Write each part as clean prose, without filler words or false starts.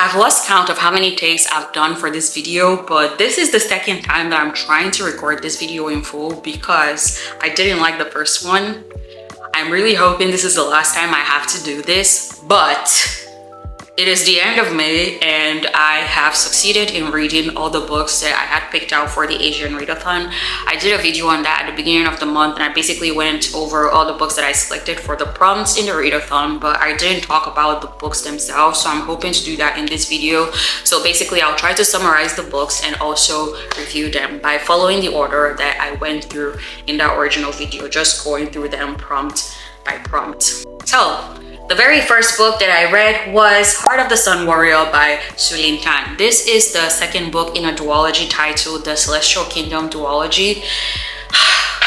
I've lost count of how many takes I've done for this video, but this is the second time that I'm trying to record this video in full because I didn't like the first one. I'm really hoping this is the last time I have to do this, but it is the end of May and I have succeeded in reading all the books that I had picked out for the Asian Readathon. I did a video on that at the beginning of the month and I basically went over all the books that I selected for the prompts in the readathon, but I didn't talk about the books themselves, so I'm hoping to do that in this video. So basically I'll try to summarize the books and also review them by following the order that I went through in that original video, just going through them prompt by prompt. So the very first book that I read was Heart of the Sun Warrior by Sulin Tan. This is the second book in a duology titled The Celestial Kingdom Duology.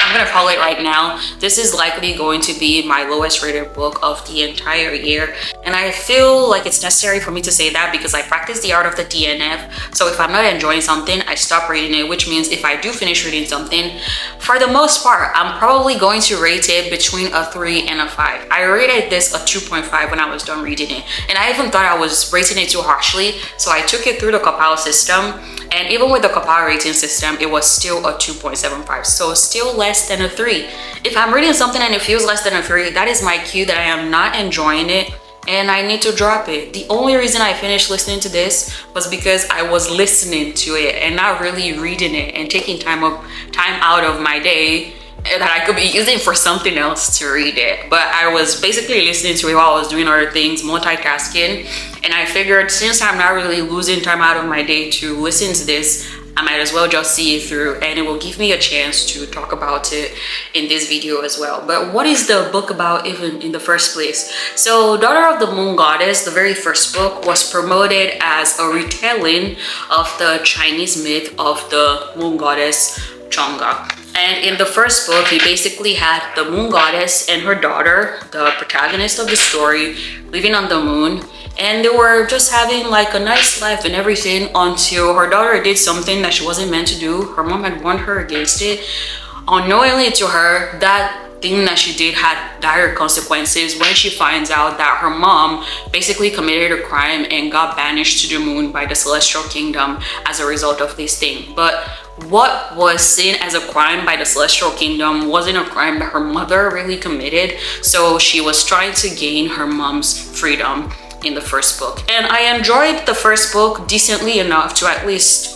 I'm gonna call it right now. This is likely going to be my lowest rated book of the entire year. And I feel like it's necessary for me to say that because I practice the art of the DNF. So if I'm not enjoying something, I stop reading it, which means if I do finish reading something, for the most part, I'm probably going to rate it between a 3 and a 5. I rated this a 2.5 when I was done reading it. And I even thought I was rating it too harshly. So I took it through the Kapal system. And even with the Kapal rating system, it was still a 2.75. So still less than a 3. If I'm reading something and it feels less than a 3, that is my cue that I am not enjoying it and I need to drop it. The only reason I finished listening to this was because I was listening to it and not really reading it and taking time out of my day that I could be using for something else to read it. But I was basically listening to it while I was doing other things, multitasking, and I figured since I'm not really losing time out of my day to listen to this, I might as well just see it through and it will give me a chance to talk about it in this video as well. But what is the book about even in the first place? So Daughter of the Moon Goddess, the very first book, was promoted as a retelling of the Chinese myth of the moon goddess Chang'e. And in the first book, we basically had the moon goddess and her daughter, the protagonist of the story, living on the moon. And they were just having like a nice life and everything until her daughter did something that she wasn't meant to do. Her mom had warned her against it. Unknowingly to her, that thing that she did had dire consequences when she finds out that her mom basically committed a crime and got banished to the moon by the Celestial Kingdom as a result of this thing. But what was seen as a crime by the Celestial Kingdom wasn't a crime that her mother really committed. So she was trying to gain her mom's freedom in the first book. And I enjoyed the first book decently enough to at least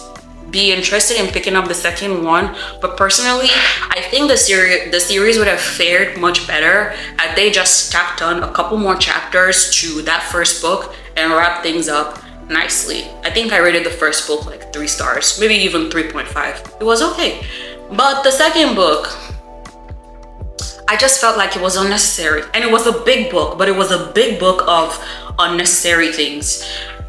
be interested in picking up the second one. But personally, I think the series would have fared much better had they just tacked on a couple more chapters to that first book and wrap things up nicely. I think I rated the first book like 3 stars, maybe even 3.5. It was okay. But the second book, I just felt like it was unnecessary. And it was a big book, but it was a big book of unnecessary things.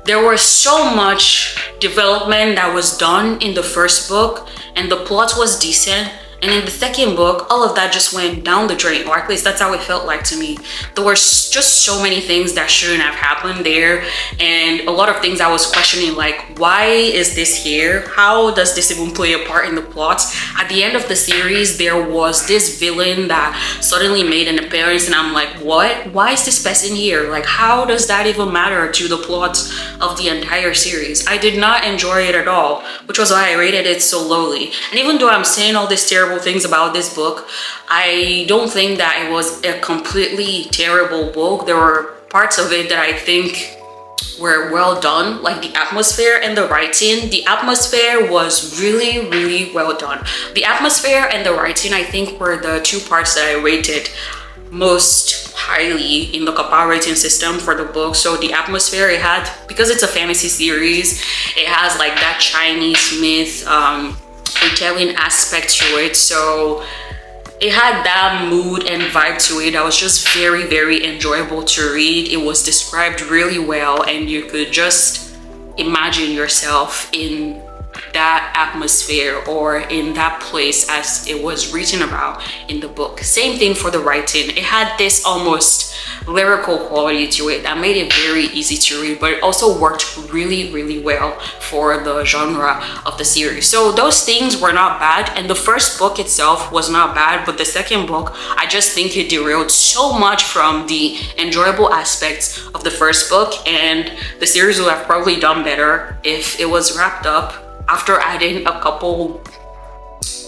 There was so much development that was done in the first book and the plot was decent. And in the second book, all of that just went down the drain, or at least that's how it felt like to me. There were just so many things that shouldn't have happened there, and a lot of things I was questioning, like, why is this here? How does this even play a part in the plot? At the end of the series, there was this villain that suddenly made an appearance, and I'm like, what? Why is this person here? Like, how does that even matter to the plot of the entire series? I did not enjoy it at all, which was why I rated it so lowly. And even though I'm saying all this terrible things about this book, I don't think that it was a completely terrible book. There were parts of it that I think were well done, like the atmosphere and the writing. The atmosphere was really, really well done. The atmosphere and the writing, I think, were the two parts that I rated most highly in the Kapal rating system for the book. So the atmosphere it had, because it's a fantasy series, it has like that Chinese myth retelling aspect to it, so it had that mood and vibe to it that was just very, very enjoyable to read. It was described really well and you could just imagine yourself in that atmosphere or in that place as it was written about in the book. Same thing for the writing. It had this almost lyrical quality to it that made it very easy to read, but it also worked really, really well for the genre of the series. So those things were not bad, and the first book itself was not bad, but the second book, I just think it derailed so much from the enjoyable aspects of the first book, and the series would have probably done better if it was wrapped up after adding a couple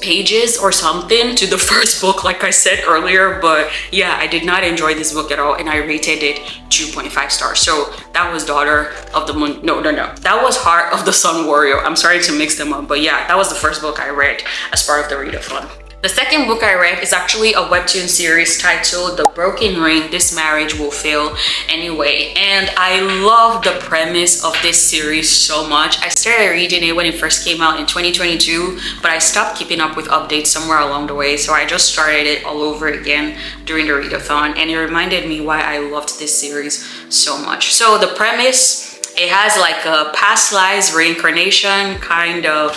pages or something to the first book, like I said earlier. But yeah, I did not enjoy this book at all, and I rated it 2.5 stars. So that was Daughter of the Moon. No, that was Heart of the Sun Warrior. I'm sorry to mix them up, but yeah, that was the first book I read as part of the readathon. The second book I read is actually a webtoon series titled The Broken Ring, This Marriage Will Fail Anyway. And I love the premise of this series so much. I started reading it when it first came out in 2022, but I stopped keeping up with updates somewhere along the way. So I just started it all over again during the readathon, and it reminded me why I loved this series so much. So the premise, it has like a past lives reincarnation kind of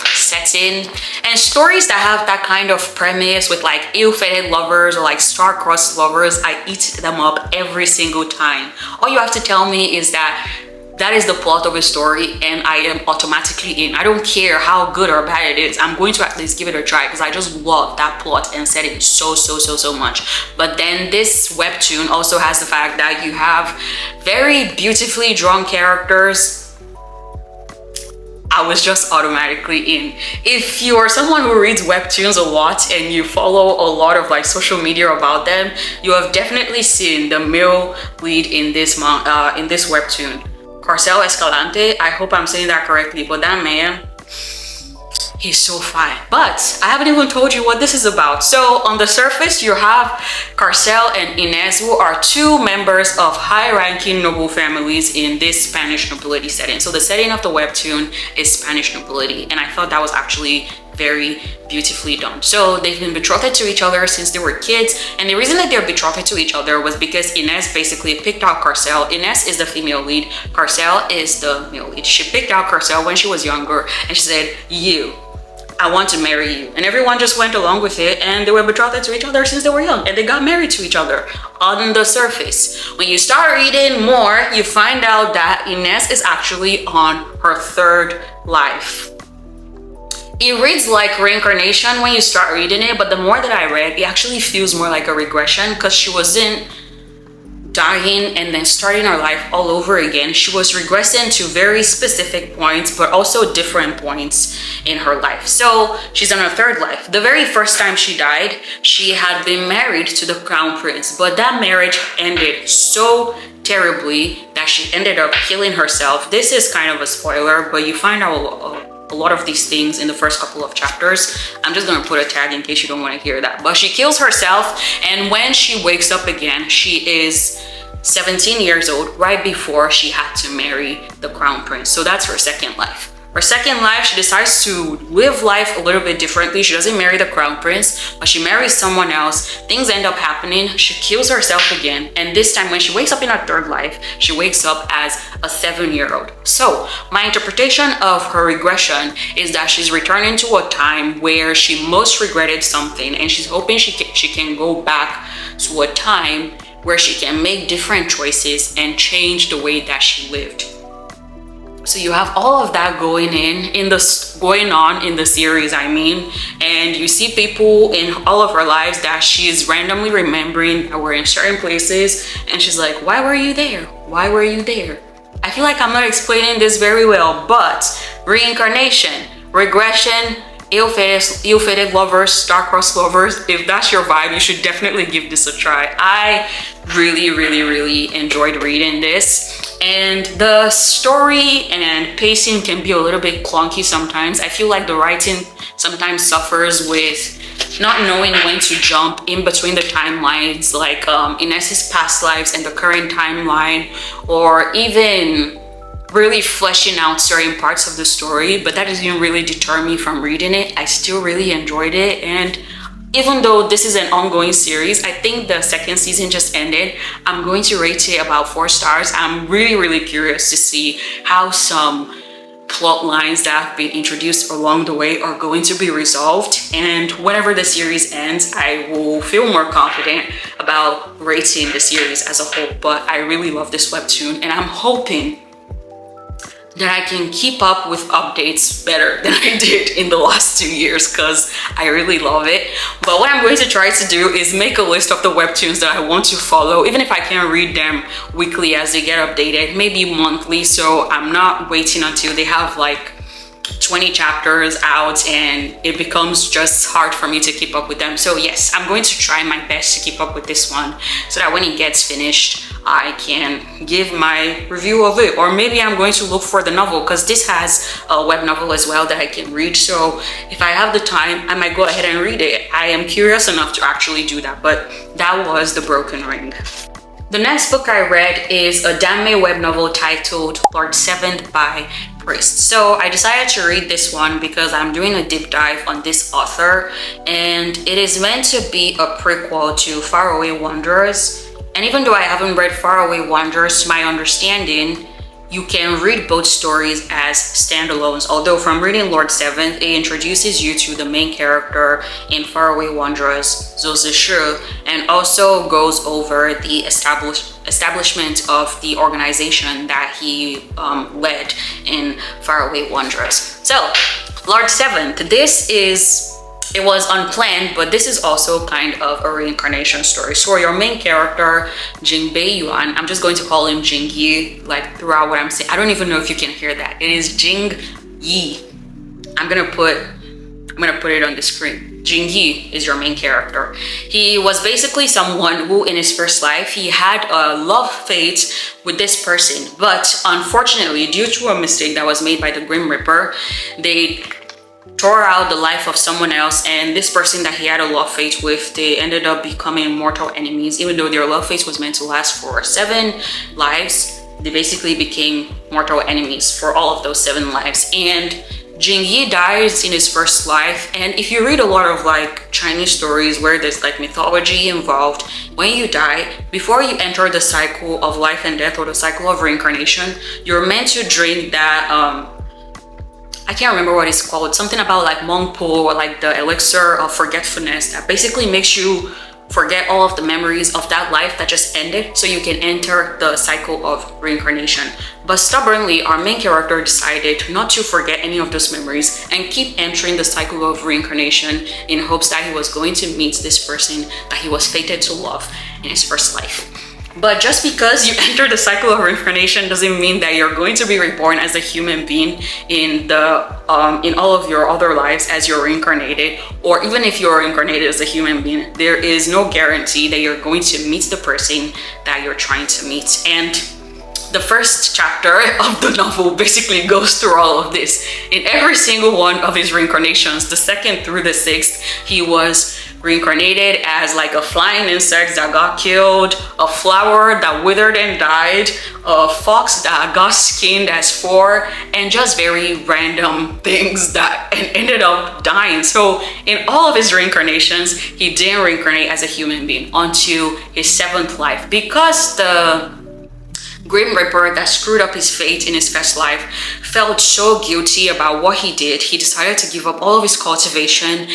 setting, and stories that have that kind of premise with like ill-fated lovers or like star-crossed lovers, I eat them up every single time. All you have to tell me is that that is the plot of a story, and I am automatically in. I don't care how good or bad it is. I'm going to at least give it a try because I just love that plot and setting so much. But then this webtoon also has the fact that you have very beautifully drawn characters. I was just automatically in. If you are someone who reads webtoons a lot and you follow a lot of like social media about them, you have definitely seen the male lead in this webtoon, Carcel Escalante. I hope I'm saying that correctly, but that man, he's so fine. But I haven't even told you what this is about. So on the surface, you have Carcel and Inez, who are two members of high-ranking noble families in this Spanish nobility setting. So the setting of the webtoon is Spanish nobility, and I thought that was actually very beautifully done. So they've been betrothed to each other since they were kids, and the reason that they're betrothed to each other was because Inez basically picked out Carcel. Inez is the female lead, Carcel is the male lead. She picked out Carcel when she was younger, and she said, I want to marry you. And everyone just went along with it, and they were betrothed to each other since they were young, and they got married to each other on the surface. When you start reading more, you find out that Inez is actually on her third life. It reads like reincarnation when you start reading it, but the more that I read, it actually feels more like a regression, because she wasn't dying and then starting her life all over again. She was regressing to very specific points, but also different points in her life. So she's on her third life. The very first time she died, she had been married to the crown prince, but that marriage ended so terribly that she ended up killing herself. This is kind of a spoiler, but you find out a lot of these things in the first couple of chapters. I'm just gonna put a tag in case you don't want to hear that. But she kills herself, and when she wakes up again, she is 17 years old, right before she had to marry the crown prince. So that's her second life. Her second life, she decides to live life a little bit differently. She doesn't marry the crown prince, but she marries someone else. Things end up happening. She kills herself again. And this time when she wakes up in her third life, she wakes up as a 7-year-old. So my interpretation of her regression is that she's returning to a time where she most regretted something, and she's hoping she can go back to a time where she can make different choices and change the way that she lived. So you have all of that going on in the series, and you see people in all of her lives that she's randomly remembering that were in certain places, and she's like, why were you there? Why were you there? I feel like I'm not explaining this very well, but reincarnation, regression, ill-fated lovers, star-crossed lovers, if that's your vibe, you should definitely give this a try. I really enjoyed reading this, and the story and pacing can be a little bit clunky sometimes. I feel like the writing sometimes suffers with not knowing when to jump in between the timelines, like Inez's past lives and the current timeline, or even really fleshing out certain parts of the story. But that doesn't really deter me from reading it. I still really enjoyed it, and even though this is an ongoing series, I think the second season just ended, I'm going to rate it about 4 stars. I'm really curious to see how some plot lines that have been introduced along the way are going to be resolved, and whenever the series ends, I will feel more confident about rating the series as a whole. But I really love this webtoon, and I'm hoping that I can keep up with updates better than I did in the last 2 years, because I really love it. But what I'm going to try to do is make a list of the webtoons that I want to follow, even if I can't read them weekly as they get updated, maybe monthly, so I'm not waiting until they have like 20 chapters out and it becomes just hard for me to keep up with them. So yes, I'm going to try my best to keep up with this one so that when it gets finished, I can give my review of it. Or maybe I'm going to look for the novel, because this has a web novel as well that I can read. So if I have the time, I might go ahead and read it. I am curious enough to actually do that. But that was The Broken Ring. The next book I read is a Danmei web novel titled Lord Seventh by Priest. So I decided to read this one because I'm doing a deep dive on this author, and it is meant to be a prequel to Faraway Wanderers. And even though I haven't read Faraway Wanderers, to my understanding, you can read both stories as standalones. Although from reading Lord Seventh, it introduces you to the main character in Faraway Wanderers, Zhou Zishu, and also goes over the establishment of the organization that he led in Faraway Wanderers. So, Lord Seventh, it was unplanned, but this is also kind of a reincarnation story. So your main character, Jing Bei Yuan, I'm just going to call him Jing Yi, like throughout what I'm saying. I don't even know if you can hear that. It is Jing Yi. I'm gonna put it on the screen. Jing Yi is your main character. He was basically someone who in his first life, he had a love fate with this person. But unfortunately, due to a mistake that was made by the Grim Reaper, they tore out the life of someone else, and this person that he had a love fate with, they ended up becoming mortal enemies. Even though their love fate was meant to last for 7 lives, they basically became mortal enemies for all of those 7 lives. And Jing Yi dies in his first life, and if you read a lot of like Chinese stories where there's like mythology involved, when you die, before you enter the cycle of life and death or the cycle of reincarnation, you're meant to drink that I can't remember what it's called, something about like monk po, or like the elixir of forgetfulness that basically makes you forget all of the memories of that life that just ended, so you can enter the cycle of reincarnation. But stubbornly, our main character decided not to forget any of those memories and keep entering the cycle of reincarnation in hopes that he was going to meet this person that he was fated to love in his first life. But just because you enter the cycle of reincarnation doesn't mean that you're going to be reborn as a human being in all of your other lives as you're reincarnated, or even if you're reincarnated as a human being, there is no guarantee that you're going to meet the person that you're trying to meet. And the first chapter of the novel basically goes through all of this. In every single one of his reincarnations, the 2nd through the 6th, he was reincarnated as like a flying insect that got killed, a flower that withered and died, a fox that got skinned as 4, and just very random things that ended up dying. So in all of his reincarnations, he didn't reincarnate as a human being until his 7th life, because the Grim Reaper that screwed up his fate in his first life felt so guilty about what he did. He decided to give up all of his cultivation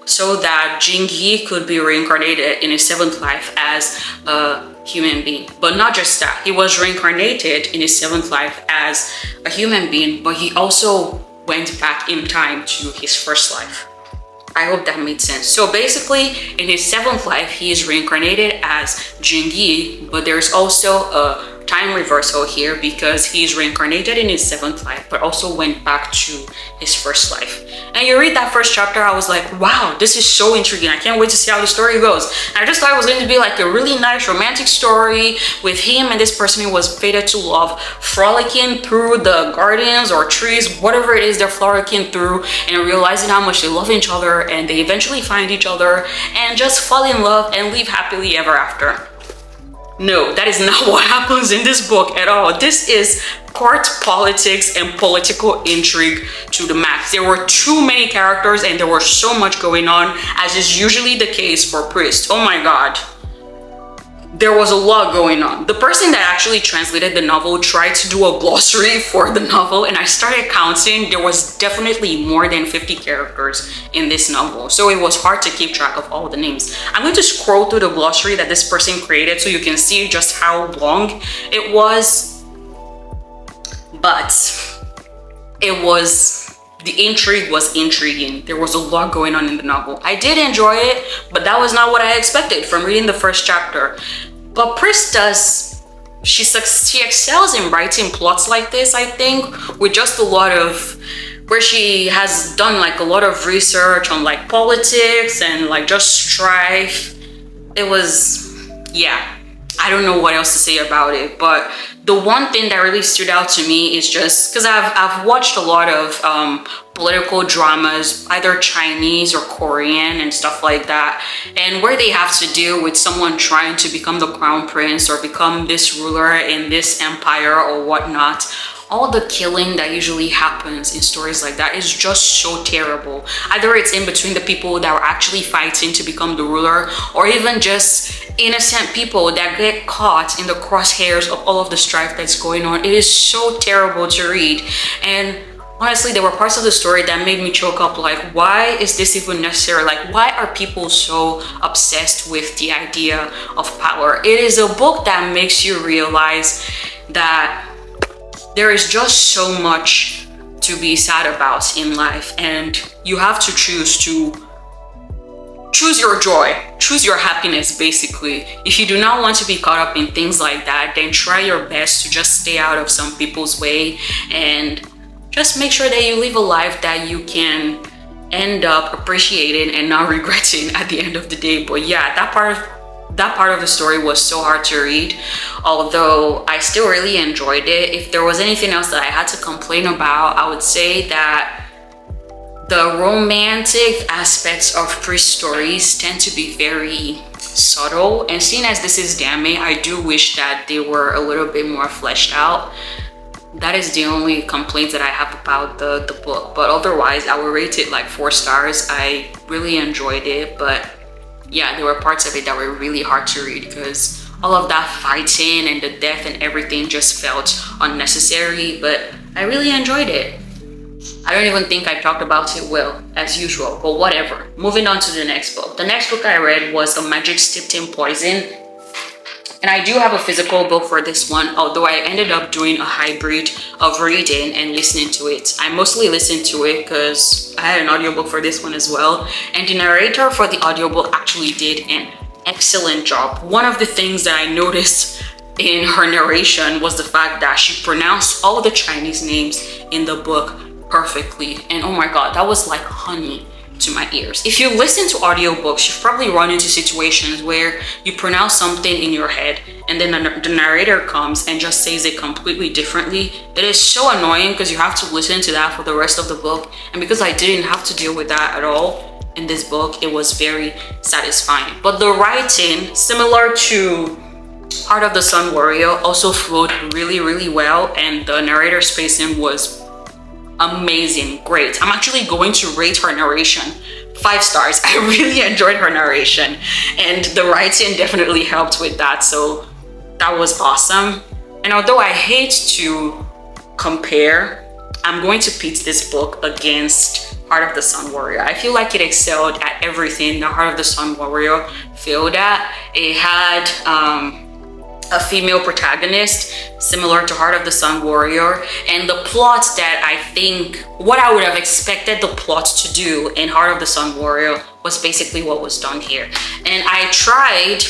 so that Jing Yi could be reincarnated in his 7th life as a human being. But not just that, he was reincarnated in his 7th life as a human being, but he also went back in time to his first life. I hope that made sense. So basically, in his 7th life, he is reincarnated as Jing Yi, but there's also a time reversal here because he's reincarnated in his 7th life, but also went back to his first life. And you read that first chapter, I was like, wow, this is so intriguing. I can't wait to see how the story goes. And I just thought it was going to be like a really nice romantic story with him and this person he was fated to love, frolicking through the gardens or trees, whatever it is they're frolicking through, and realizing how much they love each other, and they eventually find each other and just fall in love and live happily ever after. No, that is not what happens in this book at all. This is court politics and political intrigue to the max. There were too many characters and there was so much going on, as is usually the case for Priest. Oh my god. there was a lot going on. The person that actually translated the novel tried to do a glossary for the novel, and I started counting. There was definitely more than 50 characters in this novel, so it was hard to keep track of all the names. I'm going to scroll through the glossary that this person created so you can see just how long it was. But the intrigue was intriguing. There was a lot going on in the novel. I did enjoy it, but that was not what I expected from reading the first chapter. But Pris she excels in writing plots like this, I think, with just a lot of, where she has done like a lot of research on like politics and like just strife. It was, yeah, I don't know what else to say about it, but the one thing that really stood out to me is just because I've watched a lot of political dramas, either Chinese or Korean and stuff like that, and where they have to deal with someone trying to become the crown prince or become this ruler in this empire or whatnot. All the killing that usually happens in stories like that is just so terrible. Either it's in between the people that are actually fighting to become the ruler, or even just innocent people that get caught in the crosshairs of all of the strife that's going on. It is so terrible to read. And honestly, there were parts of the story that made me choke up, like, why is this even necessary? Like, why are people so obsessed with the idea of power? It is a book that makes you realize that there is just so much to be sad about in life, and you have to choose your joy, choose your happiness, basically. If you do not want to be caught up in things like that, then try your best to just stay out of some people's way and just make sure that you live a life that you can end up appreciating and not regretting at the end of the day. But yeah, that part of the story was so hard to read, although I still really enjoyed it. If there was anything else that I had to complain about, I would say that the romantic aspects of Pris stories tend to be very subtle, and seeing as this is Dame, I do wish that they were a little bit more fleshed out. That is the only complaint that I have about the book, but otherwise I would rate it like 4 stars. I really enjoyed it, but yeah, there were parts of it that were really hard to read because all of that fighting and the death and everything just felt unnecessary, but I really enjoyed it. I don't even think I talked about it well, as usual, but whatever. Moving on to the next book. The next book I read was A Magic Steeped in Poison. And I do have a physical book for this one, although I ended up doing a hybrid of reading and listening to it. I mostly listened to it because I had an audiobook for this one as well. And the narrator for the audiobook actually did an excellent job. One of the things that I noticed in her narration was the fact that she pronounced all the Chinese names in the book perfectly. And oh my god, that was like honey to my ears. If you listen to audiobooks, you've probably run into situations where you pronounce something in your head and then the narrator comes and just says it completely differently. It is so annoying because you have to listen to that for the rest of the book, and because I didn't have to deal with that at all in this book, it was very satisfying. But the writing, similar to Heart of the Sun Warrior, also flowed really well, and the narrator spacing was amazing, great. I'm actually going to rate her narration 5 stars. I really enjoyed her narration, and the writing definitely helped with that, so that was awesome. And although I hate to compare, I'm going to pit this book against Heart of the Sun Warrior. I feel like it excelled at everything the Heart of the Sun Warrior failed at. It had a female protagonist similar to Heart of the Sun Warrior, and the plot that I think what I would have expected the plot to do in Heart of the Sun Warrior was basically what was done here. And I tried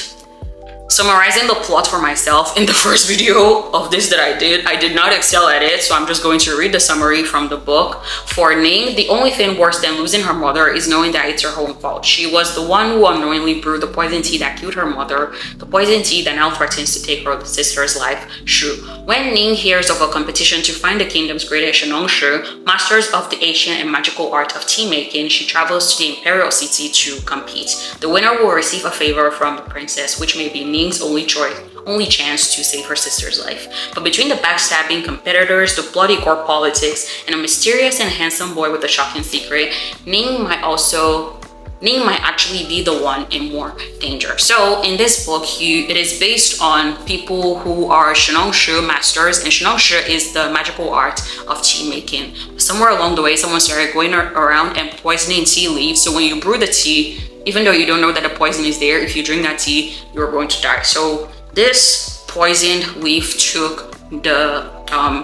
summarizing the plot for myself in the first video of this that I did not excel at it, so I'm just going to read the summary from the book. For Ning, the only thing worse than losing her mother is knowing that it's her own fault. She was the one who unknowingly brewed the poison tea that killed her mother, the poison tea that now threatens to take her sister's life. Shu. When Ning hears of a competition to find the kingdom's greatest Shu, masters of the ancient and magical art of tea making, she travels to the imperial city to compete. The winner will receive a favor from the princess, which may be Ning's only chance to save her sister's life. But between the backstabbing competitors, the bloody court politics, and a mysterious and handsome boy with a shocking secret, Ning might also Ning might actually be the one in more danger. So in this book, it is based on people who are Shu masters, and Shu is the magical art of tea making. Somewhere along the way, someone started going around and poisoning tea leaves. So when you brew the tea, even though you don't know that the poison is there, if you drink that tea, you're going to die. So this poisoned leaf took the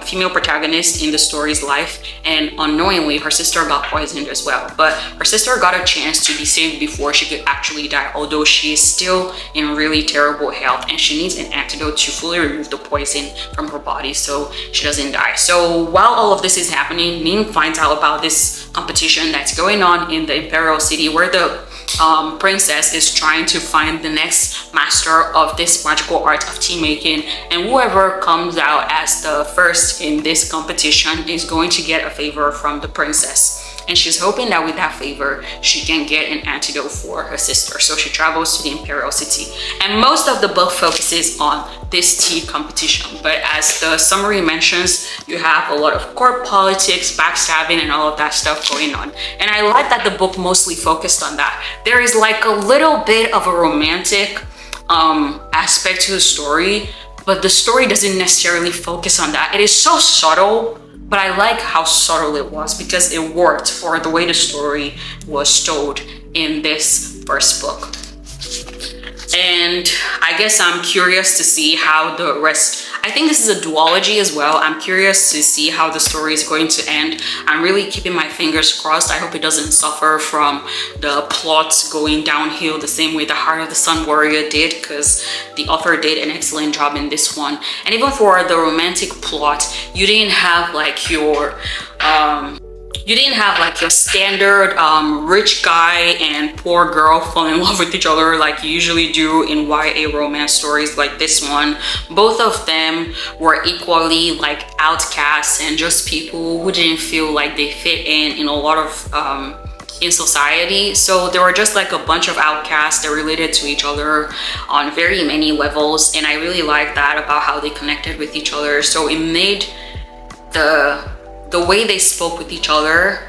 female protagonist in the story's life, and unknowingly her sister got poisoned as well. But her sister got a chance to be saved before she could actually die, although she is still in really terrible health and she needs an antidote to fully remove the poison from her body so she doesn't die. So while all of this is happening, Ning finds out about this competition that's going on in the Imperial City, where the princess is trying to find the next master of this magical art of tea making, and whoever comes out as the first in this competition is going to get a favor from the princess. And she's hoping that with that favor, she can get an antidote for her sister. So she travels to the Imperial City. And most of the book focuses on this tea competition. But as the summary mentions, you have a lot of court politics, backstabbing, and all of that stuff going on. And I like that the book mostly focused on that. There is like a little bit of a romantic aspect to the story, but the story doesn't necessarily focus on that. It is so subtle, but I like how subtle it was because it worked for the way the story was told in this first book. And I guess I'm curious to see how the rest, I think this is a duology as well. I'm curious to see how the story is going to end. I'm really keeping my fingers crossed. I hope it doesn't suffer from the plots going downhill the same way the Heart of the Sun Warrior did, because the author did an excellent job in this one. And even for the romantic plot, you didn't have like your standard rich guy and poor girl fall in love with each other like you usually do in YA romance stories like this one. Both of them were equally like outcasts and just people who didn't feel like they fit in a lot of in society. So there were just like a bunch of outcasts that related to each other on very many levels, and I really like that about how they connected with each other. So it made the way they spoke with each other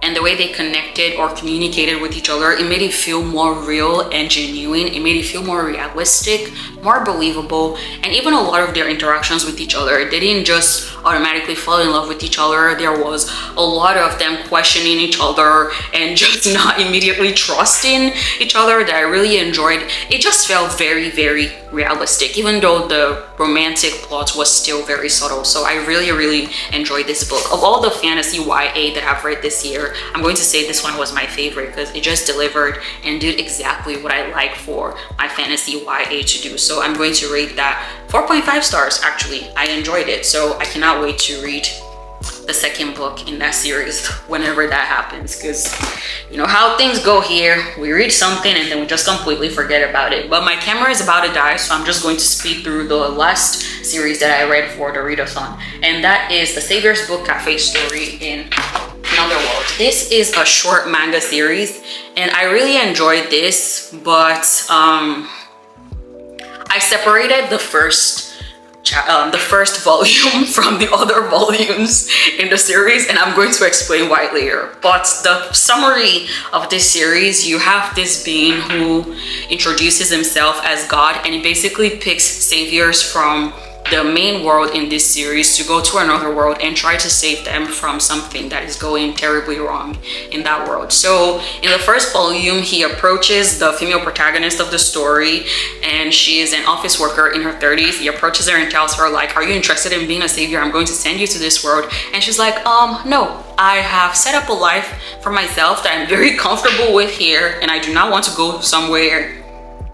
and the way they connected or communicated with each other, it made it feel more real and genuine. It made it feel more realistic, more believable. And even a lot of their interactions with each other, they didn't just automatically fall in love with each other. There was a lot of them questioning each other and just not immediately trusting each other that I really enjoyed. It just felt very, very realistic, even though the romantic plot was still very subtle. So I really, really enjoyed this book. Of all the fantasy YA that I've read this year, I'm going to say this one was my favorite because it just delivered and did exactly what I like for my fantasy YA to do. So I'm going to rate that 4.5 stars. Actually, I enjoyed it. So I cannot wait to read the second book in that series whenever that happens, because you know how things go here. We read something and then we just completely forget about it. But my camera is about to die, so I'm just going to speed through the last series that I read for the readathon, and that is the Savior's Book Cafe story in Another World. This is a short manga series and I really enjoyed this, but I separated the first volume from the other volumes in the series, and I'm going to explain why later. But the summary of this series, you have this being who introduces himself as God, and he basically picks saviors from the main world in this series to go to another world and try to save them from something that is going terribly wrong in that world. So in the first volume, he approaches the female protagonist of the story, and she is an office worker in her 30s. He approaches her and tells her like, are you interested in being a savior? I'm going to send you to this world. And she's like, no, I have set up a life for myself that I'm very comfortable with here, and I do not want to go somewhere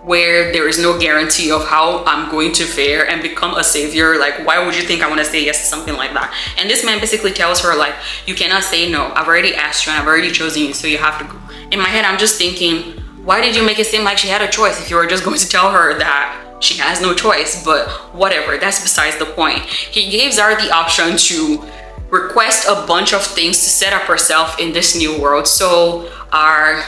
where there is no guarantee of how I'm going to fare and become a savior. Like, why would you think I want to say yes to something like that? And this man basically tells her like, you cannot say no. I've already asked you and I've already chosen you, so you have to go. In my head, I'm just thinking, why did you make it seem like she had a choice if you were just going to tell her that she has no choice? But whatever, that's besides the point. He gives her the option to request a bunch of things to set up herself in this new world. So our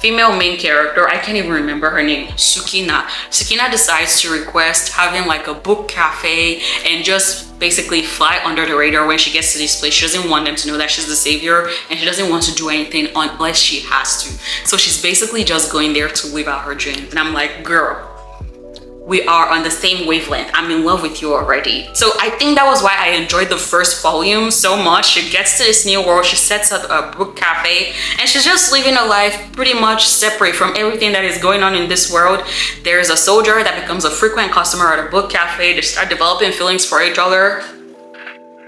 female main character, I can't even remember her name, Sukina. Sukina decides to request having like a book cafe and just basically fly under the radar when she gets to this place. She doesn't want them to know that she's the savior, and she doesn't want to do anything unless she has to. So she's basically just going there to live out her dreams. And I'm like, girl, we are on the same wavelength. I'm in love with you already. So I think that was why I enjoyed the first volume so much. She gets to this new world, she sets up a book cafe, and she's just living a life pretty much separate from everything that is going on in this world. There's a soldier that becomes a frequent customer at a book cafe. They start developing feelings for each other.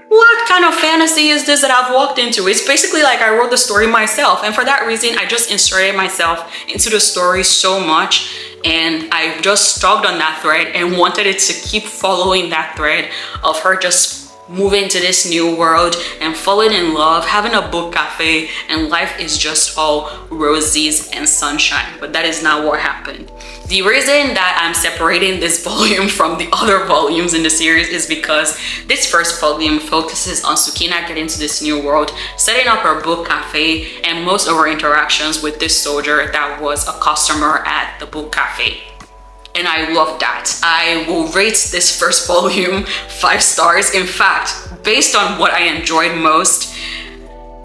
What kind of fantasy is this that I've walked into? It's basically like I wrote the story myself, and for that reason I just inserted myself into the story so much, and I just stopped on that thread and wanted it to keep following that thread of her just moving to this new world and falling in love, having a book cafe, and life is just all roses and sunshine. But that is not what happened. The reason that I'm separating this volume from the other volumes in the series is because this first volume focuses on Sukina getting to this new world, setting up her book cafe, and most of her interactions with this soldier that was a customer at the book cafe. And I love that. I will rate this first volume 5 stars. In fact, based on what I enjoyed most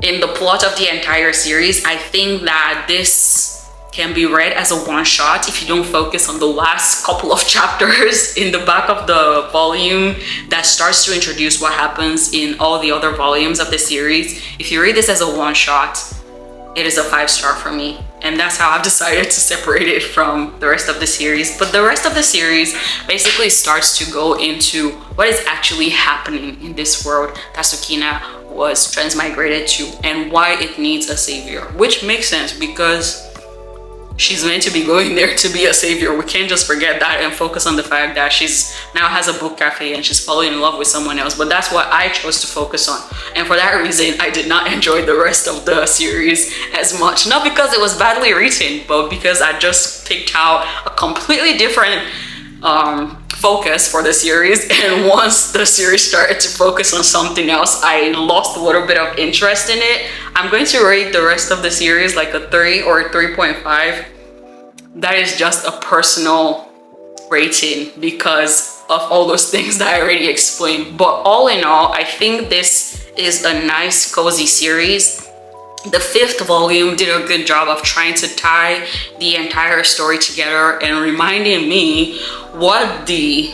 in the plot of the entire series, I think that this can be read as a one-shot if you don't focus on the last couple of chapters in the back of the volume that starts to introduce what happens in all the other volumes of the series. If you read this as a one-shot, it is a 5-star for me. And that's how I've decided to separate it from the rest of the series. But the rest of the series basically starts to go into what is actually happening in this world that Sukina was transmigrated to and why it needs a savior, which makes sense because she's meant to be going there to be a savior. We can't just forget that and focus on the fact that she's now has a book cafe and she's falling in love with someone else. But that's what I chose to focus on, and for that reason I did not enjoy the rest of the series as much. Not because it was badly written, but because I just picked out a completely different focus for the series, and once the series started to focus on something else, I lost a little bit of interest in it. I'm going to rate the rest of the series like a 3 or a 3.5. That is just a personal rating because of all those things that I already explained. But all in all, I think this is a nice, cozy series. The 5th volume did a good job of trying to tie the entire story together and reminding me what the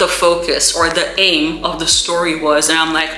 focus or the aim of the story was. And I'm like,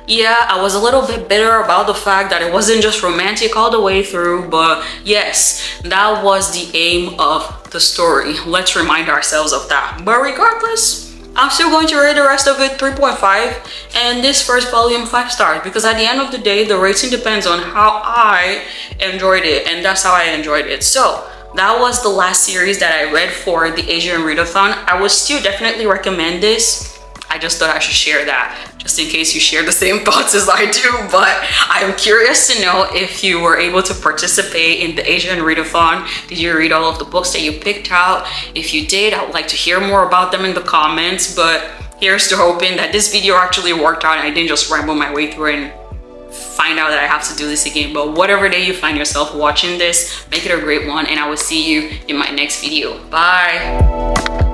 yeah, I was a little bit bitter about the fact that it wasn't just romantic all the way through, but yes, that was the aim of the story. Let's remind ourselves of that. But regardless, I'm still going to rate the rest of it 3.5 and this first volume 5 stars, because at the end of the day, the rating depends on how I enjoyed it, and that's how I enjoyed it. So that was the last series that I read for the Asian Readathon. I would still definitely recommend this. I just thought I should share that just in case you share the same thoughts as I do. But I'm curious to know if you were able to participate in the Asian Readathon. Did you read all of the books that you picked out? If you did, I would like to hear more about them in the comments. But here's to hoping that this video actually worked out and I didn't just ramble my way through and find out that I have to do this again. But whatever day you find yourself watching this, make it a great one, and I will see you in my next video. Bye.